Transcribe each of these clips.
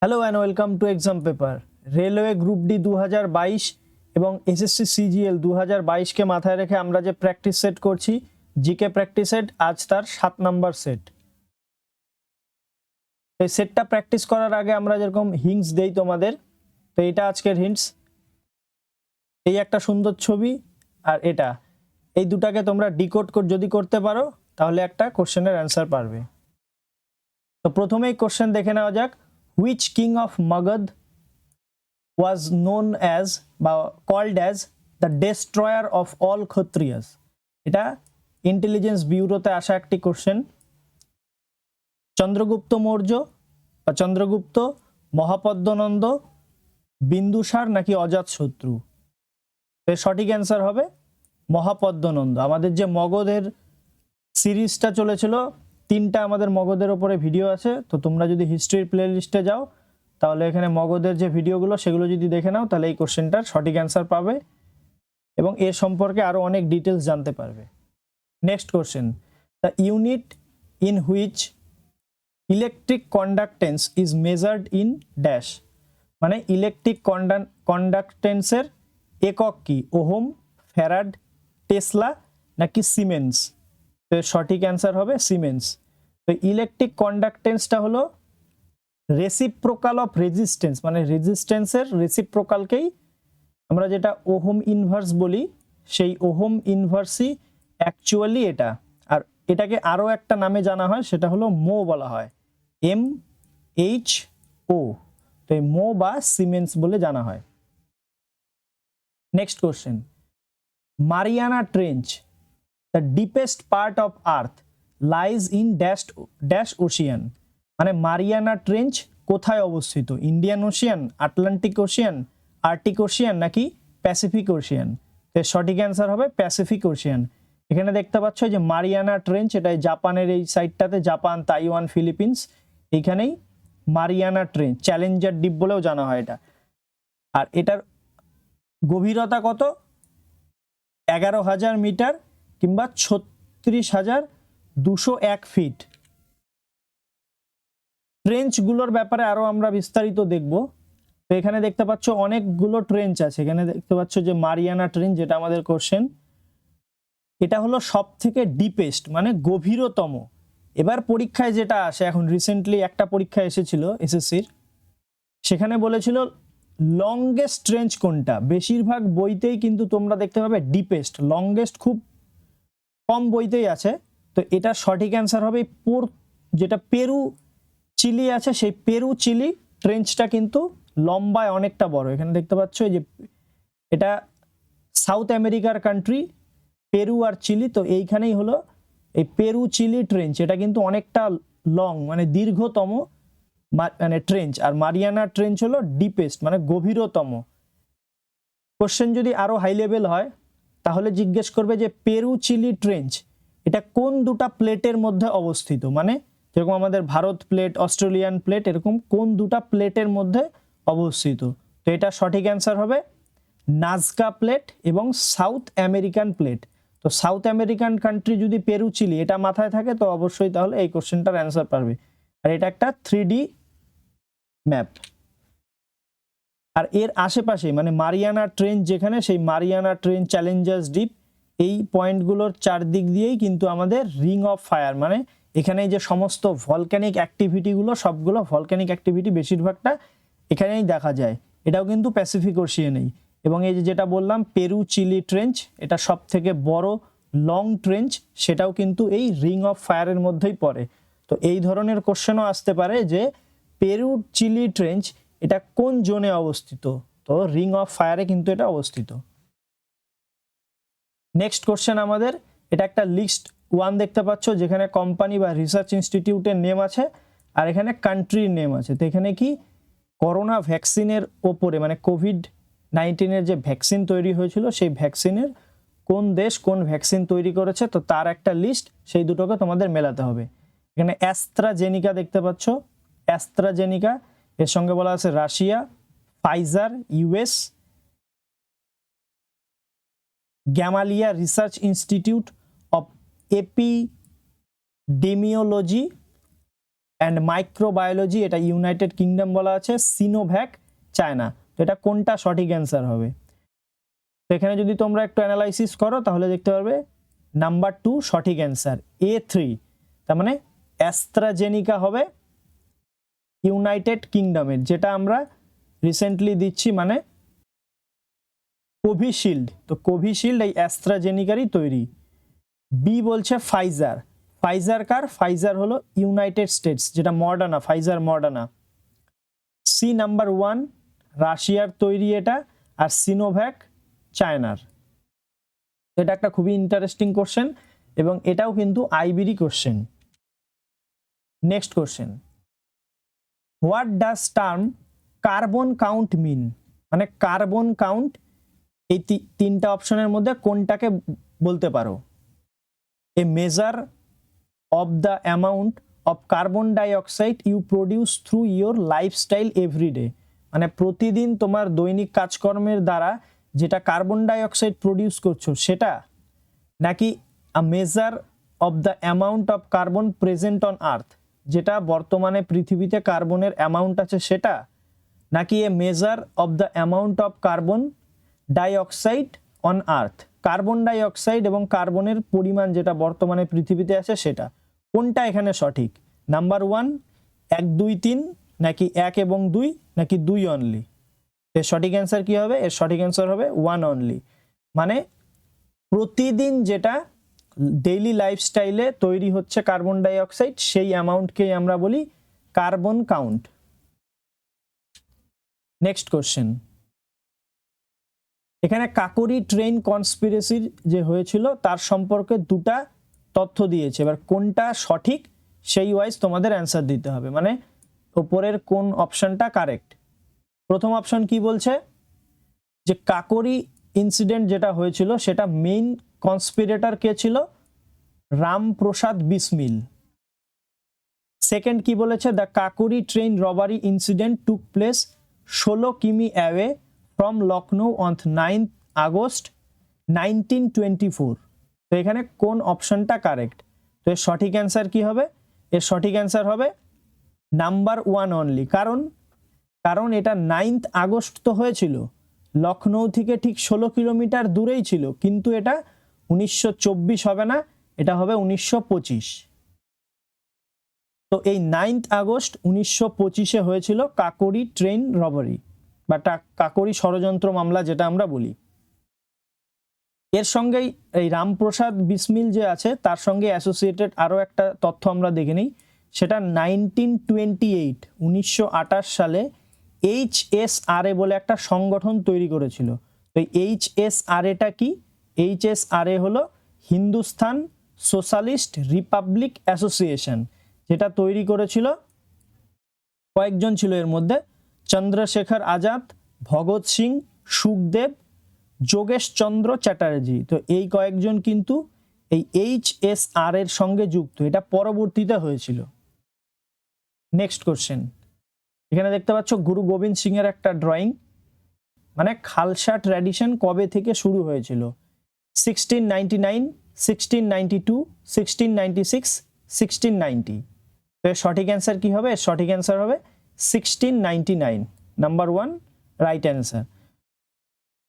Hello and welcome to exam paper. Railway group D 2022 এবং SSC CGL 2022কে মাথায় রেখে আমরা যে প্র্যাকটিস সেট করছি, জিকে প্র্যাকটিস সেট, আজ তার 7 নাম্বার সেট। এই সেটটা প্র্যাকটিস করার আগে আমরা যেরকম হিন্টস দেই তোমাদের, তো এটা আজকের হিন্টস। এই একটা সুন্দর ছবি আর এটা, এই দুটাকে তোমরা ডিকোড যদি করতে পারো তাহলে একটা কোশ্চেনের অ্যান্সার পারবে। তো প্রথমেই কোশ্চেন দেখে নেওয়া যাক। Which king of Magadha was known as বা called as the destroyer of all ক্ষত্রিয়াস? এটা ইন্টেলিজেন্স ব্যুরোতে আসা একটি কোশ্চেন। চন্দ্রগুপ্ত মৌর্য বা চন্দ্রগুপ্ত, মহাপদ্মনন্দ, বিন্দুসার নাকি অজাতশত্রু? এর সঠিক অ্যান্সার হবে মহাপদ্মনন্দ। আমাদের যে মগধের সিরিজটা চলেছিল, 3টা আমাদের মগধের ওপরে ভিডিও আছে, তো তোমরা যদি হিস্ট্রির প্লে লিস্টে যাও তাহলে এখানে মগধের যে ভিডিওগুলো সেগুলো যদি দেখে নাও তাহলে এই কোশ্চেনটার সঠিক অ্যান্সার পাবে এবং এর সম্পর্কে আরো অনেক ডিটেলস জানতে পারবে। Next question, the unit in which electric conductance is measured in dash? মানে ইলেকট্রিক কন্ডাক্টেন্সের একক কি? ওহম, ফ্যারাড, টেসলা নাকি সিমেন্স? তো সঠিক অ্যান্সার হবে সিমেন্স। তো ইলেকট্রিক কন্ডাক্টেন্সটা হলো রেসিপ্রোকাল অফ রেজিস্ট্যান্স, মানে রেজিস্ট্যান্সের রেসিপ্রোকালকেই আমরা যেটা ওহম ইনভার্স বলি, সেই ওহম ইনভার্সই অ্যাকচুয়ালি এটা। আর এটাকে আরো একটা নামে জানা হয়, সেটা হলো মো বলা হয়, MHO। তো এই মো বা সিমেন্স বলে জানা হয়। Next question, Mariana trench, the deepest part of earth, lies in dash Ocean? মানে মারিয়ানা ট্রেঞ্চ কোথায় অবস্থিত? Indian Ocean, Atlantic Ocean, Arctic Ocean নাকি প্যাসিফিক ওশিয়ান? তো সঠিক অ্যান্সার হবে প্যাসিফিক ওশিয়ান। এখানে দেখতে পাচ্ছ যে মারিয়ানা ট্রেঞ্চ, এটা জাপানের এই সাইডটাতে, জাপান, তাইওয়ান, ফিলিপিন্স, এইখানেই মারিয়ানা ট্রেঞ্চ, চ্যালেঞ্জার ডিপ বলেও জানা হয় এটা। আর এটার গভীরতা কত? 11,000 মিটার কিংবা 36,201 ফিট। ট্রেঞ্চগুলোর ব্যাপারে আরো আমরা বিস্তারিত দেখব। তো এখানে দেখতে পাচ্ছ অনেকগুলো ট্রেঞ্চ আছে। এখানে দেখতে পাচ্ছ যে মারিয়ানা ট্রেঞ্চ, যেটা আমাদের কোশ্চেন, এটা হলো সব থেকে ডিপেস্ট, মানে গভীরতম। এবার পরীক্ষায় যেটা আসে, এখন রিসেন্টলি একটা পরীক্ষা এসেছিল এসএসসির, সেখানে বলেছিল লংগেস্ট ট্রেঞ্চ কোনটা। বেশিরভাগ বইতেই কিন্তু তোমরা দেখতে পাবে ডিপেস্ট, লংগেস্ট খুব কম বইতেই আছে। তো এটা সঠিক অ্যান্সার হবে যেটা পেরু চিলি আছে, সেই পেরু চিলি ট্রেঞ্চটা কিন্তু লম্বায় অনেকটা বড়। এখানে দেখতে পাচ্ছ যে এটা সাউথ আমেরিকার কান্ট্রি পেরু আর চিলি, তো এইখানেই হলো এই পেরু চিলি ট্রেঞ্চ। এটা কিন্তু অনেকটা লং, মানে দীর্ঘতম মানে ট্রেঞ্চ। আর মারিয়ানা ট্রেঞ্চ হলো ডিপেস্ট, মানে গভীরতম। কোশ্চেন যদি আরো হাই লেভেল হয় তাহলে জিজ্ঞেস করবে যে পেরু চিলি ট্রেঞ্চ এটা কোন দুটা প্লেটের মধ্যে অবস্থিত? মানে যেরকম আমাদের ভারত প্লেট, অস্ট্রেলিয়ান প্লেট, এরকম কোন দুটা প্লেটের মধ্যে অবস্থিত? তো এটা সঠিক অ্যান্সার হবে নাজকা প্লেট এবং সাউথ আমেরিকান প্লেট। তো সাউথ আমেরিকান কান্ট্রি যদি পেরু চিলি এটা মাথায় থাকে তো অবশ্যই তাহলে এই কোশ্চেনটার অ্যান্সার পারবে। আর এটা একটা 3D ম্যাপ। আর এর আশেপাশে মানে মারিয়ানা ট্রেঞ্চ যেখানে, সেই মারিয়ানা ট্রেঞ্চ, চ্যালেঞ্জার্স ডিপ, এই পয়েন্টগুলোর চারদিক দিয়েই কিন্তু আমাদের রিং অফ ফায়ার, মানে এখানে যে সমস্ত ভলক্যানিক অ্যাক্টিভিটিগুলো, সবগুলো ভলক্যানিক অ্যাক্টিভিটি বেশিরভাগটা এখানেই দেখা যায়। এটাও কিন্তু প্যাসিফিক ওশিয়ানেই। এবং এই যেটা বললাম পেরু চিলি ট্রেঞ্চ, এটা সব থেকে বড় লং ট্রেঞ্চ, সেটাও কিন্তু এই রিং অফ ফায়ারের মধ্যেই পড়ে। তো এই ধরনের কোশ্চেনও আসতে পারে যে পেরু চিলি ট্রেঞ্চ এটা কোন জোনে অবস্থিত? তো রিং অফ ফায়ারে কিন্তু এটা অবস্থিত। নেক্সট কোশ্চেন আমাদের, এটা একটা লিস্ট 1 দেখতে পাচ্ছ, যেখানে কোম্পানি বা রিসার্চ ইনস্টিটিউটের নেম আছে আর এখানে কান্ট্রির নেম আছে। তো এখানে কি করোনা ভ্যাকসিনের ওপরে, মানে কোভিড-19 যে ভ্যাকসিন তৈরি হয়েছিল, সেই ভ্যাকসিনের কোন দেশ কোন ভ্যাকসিন তৈরি করেছে, তো তার একটা লিস্ট, সেই দুটোকে তোমাদের মেলাতে হবে। এখানে অ্যাস্ট্রাজেনিকা দেখতে পাচ্ছ, অ্যাস্ট্রাজেনিকা, এর সঙ্গে বলা আছে Russia, Pfizer US, Gamaleya research institute of epidemiology and microbiology, এটা ইউনাইটেড কিংডম বলা আছে, সিনোভ্যাক চায়না। তো এটা কোনটা সঠিক অ্যান্সার হবে? তো এখানে যদি তোমরা একটু অ্যানালাইসিস করো তাহলে দেখতে পারবে নাম্বার 2 সঠিক অ্যান্সার, A3। তার মানে অ্যাস্ট্রাজেনিকা হবে ইউনাইটেড কিংডমের, যেটা আমরা রিসেন্টলি দিচ্ছি, মানে কোভিশিল্ড। তো কোভিশিল্ড এই অ্যাস্ট্রাজেনিকারই তৈরি। বি বলছে ফাইজার। ফাইজার কার? ফাইজার হলো ইউনাইটেড স্টেটস, যেটা Moderna, Pfizer Moderna. C number 1 রাশিয়ার তৈরি এটা, আর সিনোভ্যাক চায়নার। এটা একটা খুবই ইন্টারেস্টিং কোশ্চেন এবং এটাও কিন্তু IBD question. Next question, what does term carbon count mean? মানে কার্বন কাউন্ট এই তিনটা অপশনের মধ্যে কোনটাকে বলতে পারো? এ measure of the amount of carbon dioxide you produce through your lifestyle every day। মানে প্রতিদিন তোমার দৈনিক কাজকর্মের দ্বারা যেটা কার্বন ডাইঅক্সাইড প্রডিউস করছো সেটা, নাকি a measure of the amount of carbon present on earth, যেটা বর্তমানে পৃথিবীতে কার্বনের অ্যামাউন্ট আছে সেটা, নাকি a measure of the amount of carbon dioxide on earth, carbon dioxide এবং কার্বনের পরিমাণ যেটা বর্তমানে পৃথিবীতে আছে সেটা? কোনটা এখানে সঠিক? নাম্বার 1 1 2 3, নাকি 1 এবং 2, নাকি 2 অনলি? এর সঠিক অ্যান্সার কি হবে? এর সঠিক অ্যান্সার হবে 1 অনলি। মানে প্রতিদিন যেটা ডেইলি লাইফস্টাইলে তৈরি হচ্ছে কার্বন ডাইঅক্সাইড, সেই অ্যামাউন্টকেই আমরা বলি কার্বন কাউন্ট। নেক্সট কোশ্চেন, এখানে কাকোরি ট্রেন কনস্পিরেসির যে হয়েছিল তার সম্পর্কে দুটা তথ্য দিয়েছে, এবার কোনটা সঠিক সেই ওয়াইজ তোমাদের অ্যান্সার দিতে হবে, মানে উপরের কোন অপশনটা কারেক্ট। প্রথম অপশন কি বলছে? যে কাকোরি ইনসিডেন্ট যেটা হয়েছিল সেটা মেইন কনস্পিরেটর কে ছিল? রামপ্রসাদ বিসমিল। সেকেন্ড কি বলেছে? The Kakori train robbery incident took place 16 কিমি away from Lucknow on 9th August 1924। তো এখানে কোন অপশনটা কারেক্ট? তো এর সঠিক অ্যান্সার কি হবে? এর সঠিক অ্যান্সার হবে নাম্বার 1 অনলি। কারণ এটা 9th আগস্ট তো হয়েছিল, লখনৌ থেকে ঠিক 16 কিলোমিটার দূরেই ছিল, কিন্তু এটা 1924 হবে না, এটা হবে 1925। তো এই 9th আগস্ট 1925-এ হয়েছিল কাকোরি ট্রেন রবারি বা কাকোরি ষড়যন্ত্র মামলা যেটা আমরা বলি। এর সঙ্গেই এই রামপ্রসাদ বিসমিল যে আছে তার সঙ্গে অ্যাসোসিয়েটেড আরও একটা তথ্য আমরা দেখে নিই, সেটা 1928 সালে HSRA বলে একটা সংগঠন তৈরি করেছিল। তো HSRA-টা কি? HSRA হলো হিন্দুস্তান সোশ্যালিস্ট রিপাবলিক অ্যাসোসিয়েশন, যেটা তৈরি করেছিল কয়েকজন ছিল এর মধ্যে, চন্দ্রশেখর আজাদ, ভগৎ সিং, সুখদেব, যোগেশ চন্দ্র চ্যাটার্জি। তো এই কয়েকজন কিন্তু এই HSR এর সঙ্গে যুক্ত, এটা পরবর্তীতে হয়েছিল। নেক্সট কোশ্চেন, এখানে দেখতে পাচ্ছ গুরু গোবিন্দ সিং এর একটা ড্রয়িং, মানে খালসা ট্র্যাডিশন কবে থেকে শুরু হয়েছিল? 1699, 1692, 1696, 1690। তো এর সঠিক অ্যান্সার কি হবে? এর সঠিক অ্যান্সার হবে 1699, নাম্বার 1 রাইট অ্যান্সার।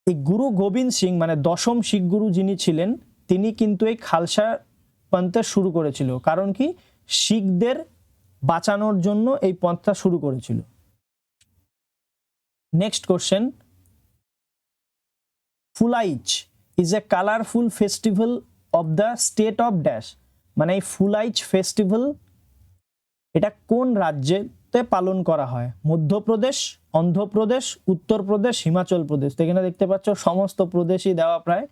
এই গুরু গোবিন্দ সিং মানে দশম শিখ গুরু যিনি ছিলেন, তিনি কিন্তু এই খালসা পন্থা শুরু করেছিল। কারণ কি? শিখদের বাঁচানোর জন্য এই পন্থা শুরু করেছিল। Next question, Phulaich is a colourful festival of the state of dash. মানে এই ফুলাইচ ফেস্টিভ্যাল এটা কোন রাজ্যেতে পালন করা হয়? মধ্যপ্রদেশ, অন্ধ্রপ্রদেশ, উত্তরপ্রদেশ, হিমাচল প্রদেশ। তো এখানে দেখতে পাচ্ছ সমস্ত প্রদেশই দেওয়া প্রায়।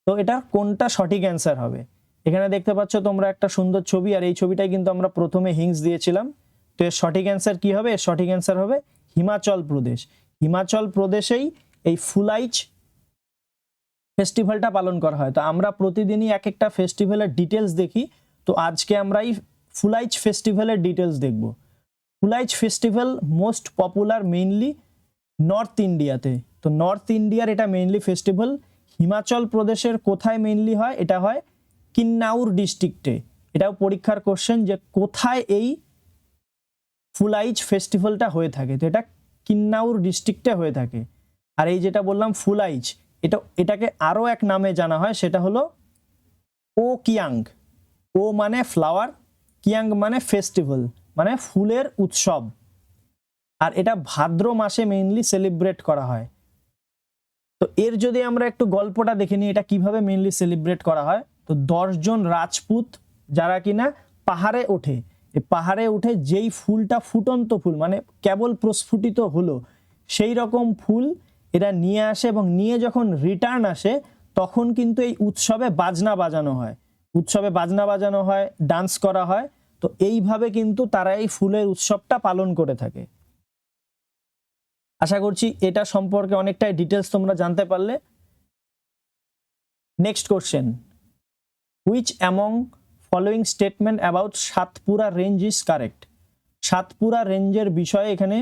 তো এটা কোনটা সঠিক অ্যান্সার হবে? এখানে দেখতে পাচ্ছ তোমরা একটা সুন্দর ছবি, আর এই ছবিটাই কিন্তু আমরা প্রথমে হিংস দিয়েছিলাম। তো এর সঠিক অ্যান্সার কি হবে? এর সঠিক অ্যান্সার হবে হিমাচল প্রদেশ। হিমাচল প্রদেশেই এই ফুলাইচ ফেস্টিভ্যালটা পালন করা হয়। তো আমরা প্রতিদিনই এক একটা ফেস্টিভ্যালের ডিটেলস দেখি, তো আজকে আমরা এই ফুলাইচ ফেস্টিভ্যালের ডিটেলস দেখব। Phulaich festival most popular mainly north ইন্ডিয়াতে। তো নর্থ ইন্ডিয়ার এটা মেইনলি ফেস্টিভ্যাল। হিমাচল প্রদেশের কোথায় মেইনলি হয়? এটা হয় কিন্নাউর ডিস্ট্রিক্টে। এটাও পরীক্ষার কোশ্চেন যে কোথায় এই ফুলাইচ ফেস্টিভ্যালটা হয়ে থাকে। তো এটা কিন্নাউর ডিস্ট্রিক্টে হয়ে থাকে। আর এই যেটা বললাম ফুলাইচ, এটাকে আরও এক নামে জানা হয়, সেটা হলো ও কিয়াং। ও মানে ফ্লাওয়ার, কিয়াং মানে ফেস্টিভ্যাল, মানে ফুলের উৎসব। আর এটা ভাদ্র মাসে মেইনলি সেলিব্রেট করা হয়। তো এর যদি আমরা একটু গল্পটা দেখে নিই, এটা কিভাবে মেইনলি সেলিব্রেট করা হয়। তো 10 জন রাজপুত যারা কিনা পাহাড়ে ওঠে, এই পাহাড়ে উঠে যেই ফুলটা ফুটন্ত ফুল মানে কেবল প্রস্ফুটিত হলো সেই রকম ফুল এরা নিয়ে আসে, এবং নিয়ে যখন রিটার্ন আসে তখন কিন্তু এই উৎসবে বাজনা বাজানো হয়, ডান্স করা হয়। তো এইভাবে কিন্তু তারা এই ফুলের উৎসবটা পালন করে থাকে। আশা করছি এটা সম্পর্কে অনেকটাই ডিটেলস তোমরা জানতে পারলে। Next question, which among following statement about Satpura range is correct? Satpura রেঞ্জের বিষয়ে এখানে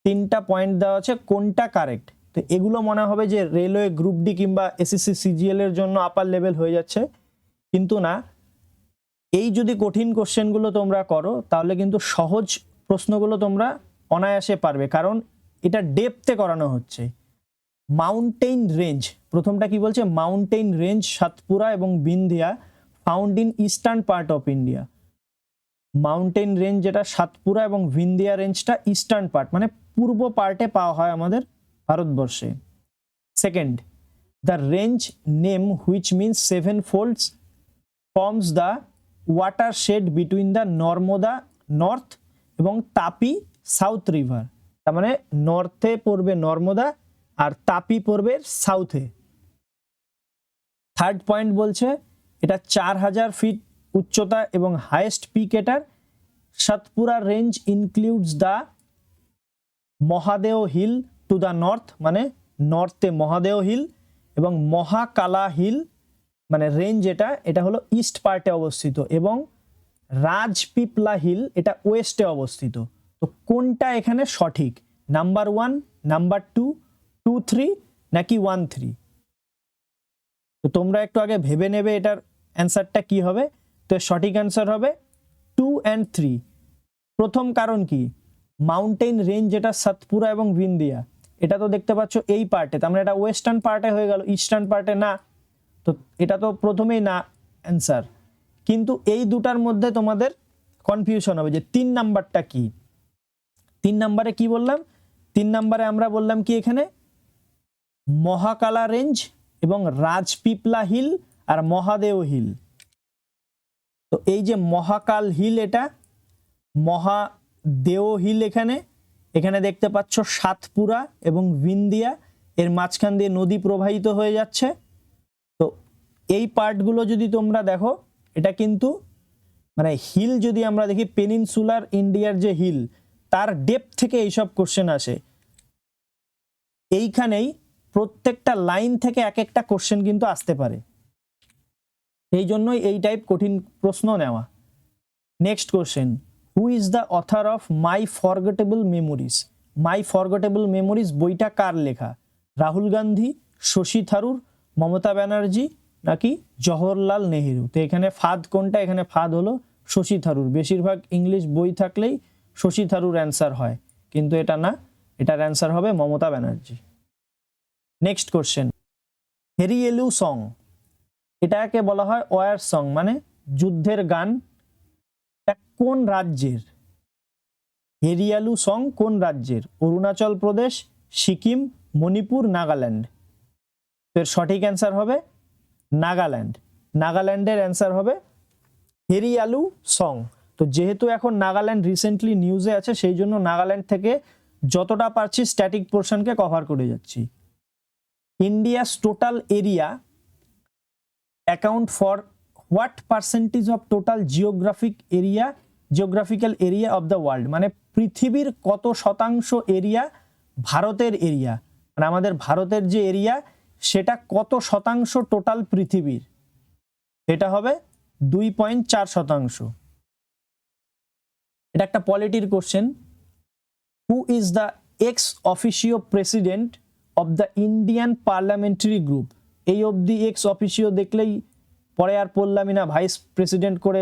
3টা পয়েন্ট দেওয়া আছে, কোনটা কারেক্ট? তো এগুলো মনে হবে যে রেলওয়ে গ্রুপ ডি কিংবা এসএসসি সিজিএল এর জন্য আপার লেভেল হয়ে যাচ্ছে, কিন্তু না। এই যদি কঠিন কোশ্চেনগুলো তোমরা করো তাহলে কিন্তু সহজ প্রশ্নগুলো তোমরা অনায়াসে পারবে, কারণ এটা ডেপথে করানো হচ্ছে। মাউন্টেইন রেঞ্জ, প্রথমটা কি বলছে, মাউন্টেইন রেঞ্জ সাতপুরা এবং Vindhya found in eastern part of India. Mountain range যেটা সাতপুরা এবং বিন্ধিয়া রেঞ্জটা ইস্টার্ন পার্ট মানে পূর্ব পার্টে পাওয়া হয় আমাদের ভারতবর্ষে। Second, the range name which means 7 folds forms the watershed between the Narmada north এবং তাপি সাউথ রিভার। তার মানে নর্থে পড়বে নর্মদা আর তাপি পড়বে সাউথে। থার্ড পয়েন্ট বলছে এটা 4000 ফিট উচ্চতা এবং হাইয়েস্ট পিক এটার। Satpura range includes the Mahadeo hill to the north, মানে নর্থে মহাদেও হিল, এবং মহাকালা হিল মানে রেঞ্জ এটা হলো ইস্ট পার্টে অবস্থিত, এবং রাজপিপলা হিল এটা ওয়েস্টে অবস্থিত। তো কোনটা এখানে সঠিক, নাম্বার 1, নাম্বার 2, 2, 3 নাকি 1, 3? তো তোমরা একটু আগে ভেবে নেবে এটার অ্যান্সারটা কি হবে। তো সঠিক অ্যান্সার হবে 2 and 3। প্রথম কারণ কি, মাউন্টেন রেঞ্জ যেটা সাতপুরা এবং বিন্ধিয়া এটা তো দেখতে পাচ্ছ এই পার্টে, তার মানে এটা ওয়েস্টার্ন পার্টে হয়ে গেল, ইস্টার্ন পার্টে না। তো এটা তো প্রথমেই না অ্যান্সার। কিন্তু এই দুটার মধ্যে তোমাদের কনফিউশন হবে যে 3 নাম্বারটা কি। 3 নাম্বারে কি বললাম, 3 নাম্বারে আমরা বললাম কি এখানে মহাকালা রেঞ্জ এবং রাজপিপলা হিল আর মহাদেও হিল। তো এই যে মহাকাল হিল এটা মহাদেও হিল, এখানে দেখতে পাচ্ছ সাতপুরা এবং বিন্ধিয়া এর মাঝখান দিয়ে নদী প্রবাহিত হয়ে যাচ্ছে। তো এই পার্টগুলো যদি তোমরা দেখো এটা কিন্তু মানে হিল যদি আমরা দেখি পেনিনসুলার ইন্ডিয়ার যে হিল তার ডেপথ থেকে এইসব কোশ্চেন আসে। এইখানেই প্রত্যেকটা লাইন থেকে এক একটা কোশ্চেন কিন্তু আসতে পারে, এই জন্যই এই টাইপ কঠিন প্রশ্ন নেওয়া। Next question, who is the author of my forgettable memories? My forgettable memories বইটা কার লেখা? রাহুল গান্ধী, শশী থারুর, মমতা ব্যানার্জি নাকি জওহরলাল নেহেরু? তো এখানে ফাদ কোনটা, এখানে ফাদ হলো শশী থারুর। বেশিরভাগ ইংলিশ বই থাকলেই শশী থারুর অ্যান্সার হয়, কিন্তু এটা না, এটার অ্যান্সার হবে মমতা ব্যানার্জি। নেক্সট কোশ্চেন, হেরিয়েলু সং এটাকে বলা হয় ওয়ার সং মানে যুদ্ধের গান। এটা কোন রাজ্যের? হেরিয়ালু সং কোন রাজ্যের? অরুণাচল প্রদেশ, সিকিম, মণিপুর, নাগাল্যান্ড। এর সঠিক অ্যান্সার হবে নাগাল্যান্ড। নাগাল্যান্ডের অ্যান্সার হবে হেরিয়ালু সং। তো যেহেতু এখন নাগাল্যান্ড রিসেন্টলি নিউজে আছে সেই জন্য নাগাল্যান্ড থেকে যতটা পারছি স্ট্যাটিক পোর্শনকে কভার করে যাচ্ছি। India's total area account for what percentage of total geographical area of the world? মানে পৃথিবীর কত শতাংশ এরিয়া ভারতের এরিয়া, মানে আমাদের ভারতের যে এরিয়া সেটা কত শতাংশ টোটাল পৃথিবীর? এটা হবে 2.4%। এটা একটা পলিটির question. Who is the ex officio president of the Indian parliamentary group? এই অবধি এক্স অফিসিও দেখলেই পরে আর পড়লামই না, ভাইস প্রেসিডেন্ট করে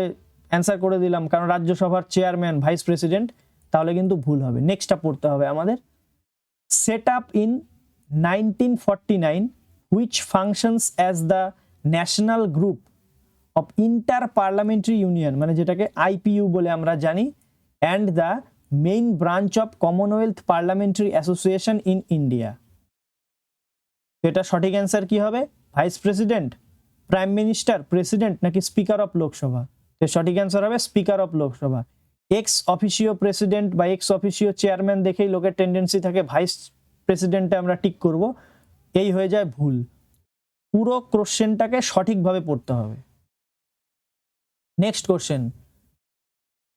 অ্যান্সার করে দিলাম, কারণ রাজ্যসভার চেয়ারম্যান ভাইস প্রেসিডেন্ট। তাহলে কিন্তু ভুল হবে। নেক্সটটা পড়তে হবে আমাদের। Set up in 1949 which functions as the national group of inter parliamentary union, মানে যেটাকে আইপিইউ বলে আমরা জানি, and the main branch of commonwealth parliamentary association in India। এটা সঠিক অ্যান্সার কি হবে? Vice president, prime minister, president নাকি স্পিকার অফ লোকসভা? তো সঠিক অ্যান্সার হবে speaker of Lok Sabha. X officio president বা এক্স অফিসিও চেয়ারম্যান দেখেই লোকের টেন্ডেন্সি থাকে ভাইস প্রেসিডেন্টে আমরা টিক করব, এই হয়ে যায় ভুল। পুরো কোশ্চেনটাকে সঠিকভাবে পড়তে হবে। Next question,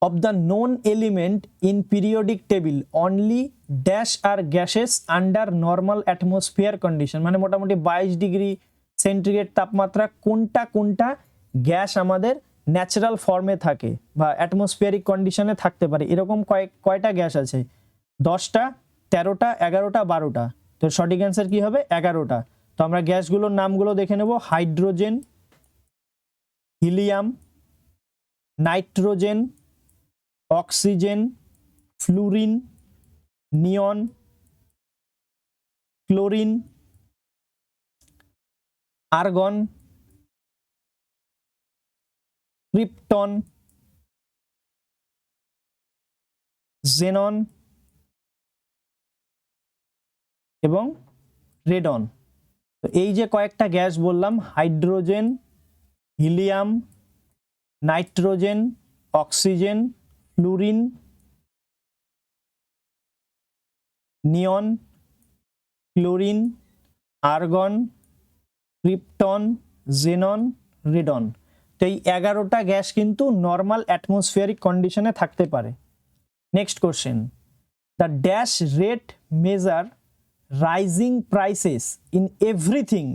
of the known element in periodic table only dash are gases under normal atmosphere condition, মানে মোটামুটি 22 ডিগ্রি সেন্টিগ্রেড তাপমাত্রা কোনটা কোনটা গ্যাস আমাদের ন্যাচারাল ফর্মে থাকে বা অ্যাটমসফিয়ারিক কন্ডিশনে থাকতে পারে, এরকম কয়টা গ্যাস আছে? 10টা, 13টা, 11টা, 12টা। তো সঠিক অ্যান্সার কি হবে? 11টা। তো আমরা গ্যাসগুলোর নামগুলো দেখে নেব। Hydrogen, helium, nitrogen, oxygen, fluorine, neon, chlorine, argon, krypton, xenon এবং রেডন। তো এই যে কয়েকটা গ্যাস বললাম, hydrogen, helium, nitrogen, oxygen, fluorine, neon, chlorine, argon, krypton, xenon, radon. তো এই 11টা গ্যাস কিন্তু নর্মাল অ্যাটমসফিয়ারিক কন্ডিশনে থাকতে পারে। Next question, the dash rate measure rising prices in everything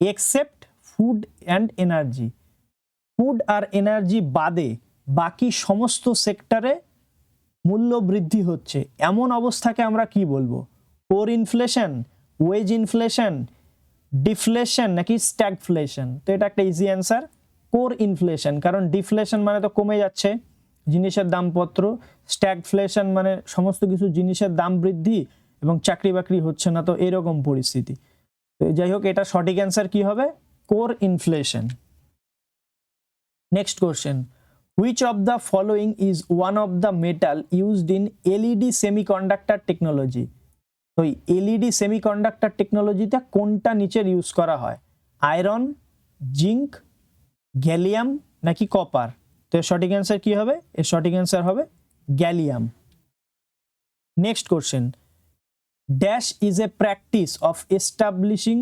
except food and energy. Food আর এনার্জি বাদে বাকি সমস্ত সেক্টরে মূল্য বৃদ্ধি হচ্ছে, এমন অবস্থাকে আমরা কি বলবো? Core inflation, wage inflation, deflation নাকি স্ট্যাগফ্লেশন? তো এটা একটা ইজি অ্যান্সার, কোর ইনফ্লেশন। কারণ ডিফ্লেশন মানে তো কমে যাচ্ছে জিনিসের দামপত্র, স্ট্যাগফ্লেশন মানে সমস্ত কিছু জিনিসের দাম বৃদ্ধি এবং চাকরি বাকরি হচ্ছে না, তো এরকম পরিস্থিতি। তো যাই হোক, এটা সঠিক অ্যান্সার কি হবে? Core inflation. Next question, which of the following is one of the metal used in LED semiconductor technology? তো এলইডি সেমিকন্ডাক্টর টেকনোলজিতে কোনটা নিচের ইউজ করা হয়? আয়রন, জিঙ্ক, গ্যালিয়াম নাকি কপার? তো এর সঠিক অ্যান্সার কি হবে? এর সঠিক অ্যান্সার হবে gallium. Next question, dash is a practice of establishing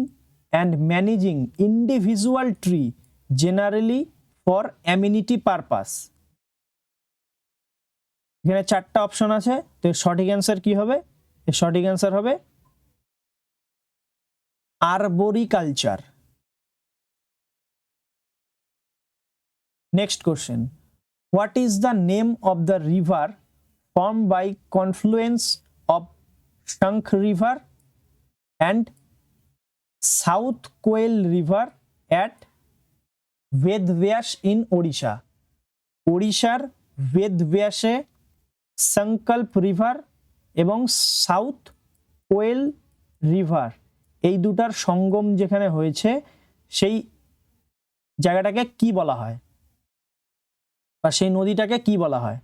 and managing individual tree generally for amenity purpose. এখানে 4টা অপশন আছে, তো এর সঠিক অ্যান্সার কি হবে? এর সঠিক অ্যান্সার হবে arboriculture. Next question, what is the name of the river form by confluence of Sankh river and South Koel river at Vedvyas in Odisha? ওড়িশার বেদব্যাসে সংকল্প রিভার এবং সাউথ কোয়েল রিভার, এই দুটার সঙ্গম যেখানে হয়েছে সেই জায়গাটাকে কি বলা হয় বা সেই নদীটাকে কি বলা হয়?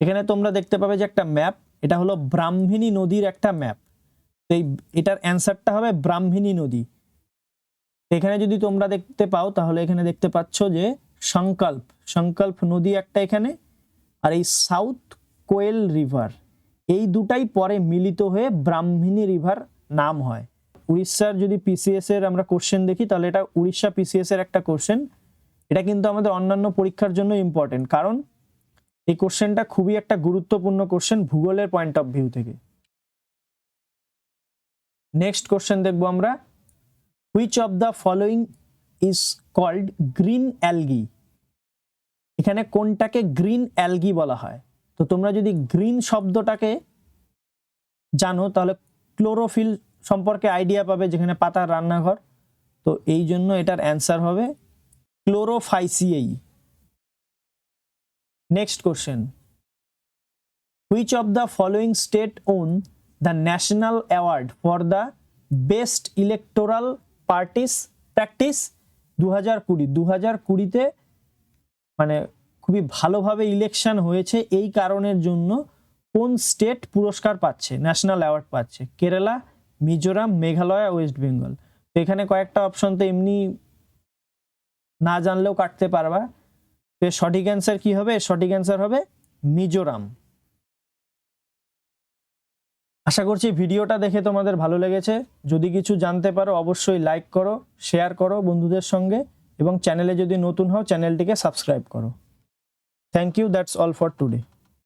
এখানে তোমরা দেখতে পাবে যে একটা ম্যাপ, এটা হলো ব্রাহ্মণী নদীর একটা ম্যাপ। তো এটার অ্যান্সারটা হবে ব্রাহ্মণী নদী। এখানে যদি তোমরা দেখতে পাও তাহলে এখানে দেখতে পাচ্ছ যে সংকল্প নদী একটা এখানে, আর এই সাউথ কোয়েল রিভার, এই দুটাই পরে মিলিত হয়ে ব্রাহ্মণী রিভার নাম হয়। উড়িষ্যার যদি পিসিএস এর আমরা কোশ্চেন দেখি তাহলে এটা উড়িষ্যা পিসিএস এর একটা কোশ্চেন। এটা কিন্তু আমাদের অন্যান্য পরীক্ষার জন্য ইম্পর্টেন্ট, কারণ এই কোশ্চেনটা খুবই একটা গুরুত্বপূর্ণ কোশ্চেন ভূগোলের পয়েন্ট অফ ভিউ থেকে। নেক্সট কোশ্চেন দেখবো আমরা, which of the following is called green algae? এখানে কোনটাকে গ্রিন অ্যালগি বলা হয়? তো তোমরা যদি গ্রিন শব্দটাকে জানো তাহলে ক্লোরোফিল সম্পর্কে আইডিয়া পাবে, যেখানে পাতার রান্নাঘর। তো এই জন্য এটার অ্যান্সার হবে ক্লোরোফাইসিয়েই। Next question. Which of the following state won the national award for the best electoral parties practice 2020 তে মানে খুবই ভালোভাবে ইলেকশন হয়েছে এই কারণের জন্য কোন স্টেট পুরস্কার পাচ্ছে, ন্যাশনাল অ্যাওয়ার্ড পাচ্ছে? কেরালা, মিজোরাম, মেঘালয়, ওয়েস্ট বেঙ্গল। তো এখানে কয়েকটা অপশন তো এমনি না জানলেও কাটতে পারবা। তো সঠিক অ্যান্সার কি হবে? সঠিক অ্যান্সার হবে মিজোরাম। আশা করছি ভিডিওটা দেখে তোমাদের ভালো লেগেছে। যদি কিছু জানতে পারো অবশ্যই লাইক করো, শেয়ার করো বন্ধুদের সঙ্গে, এবং চ্যানেলে যদি নতুন হও চ্যানেলটিকে সাবস্ক্রাইব করো। Thank you, that's all for today.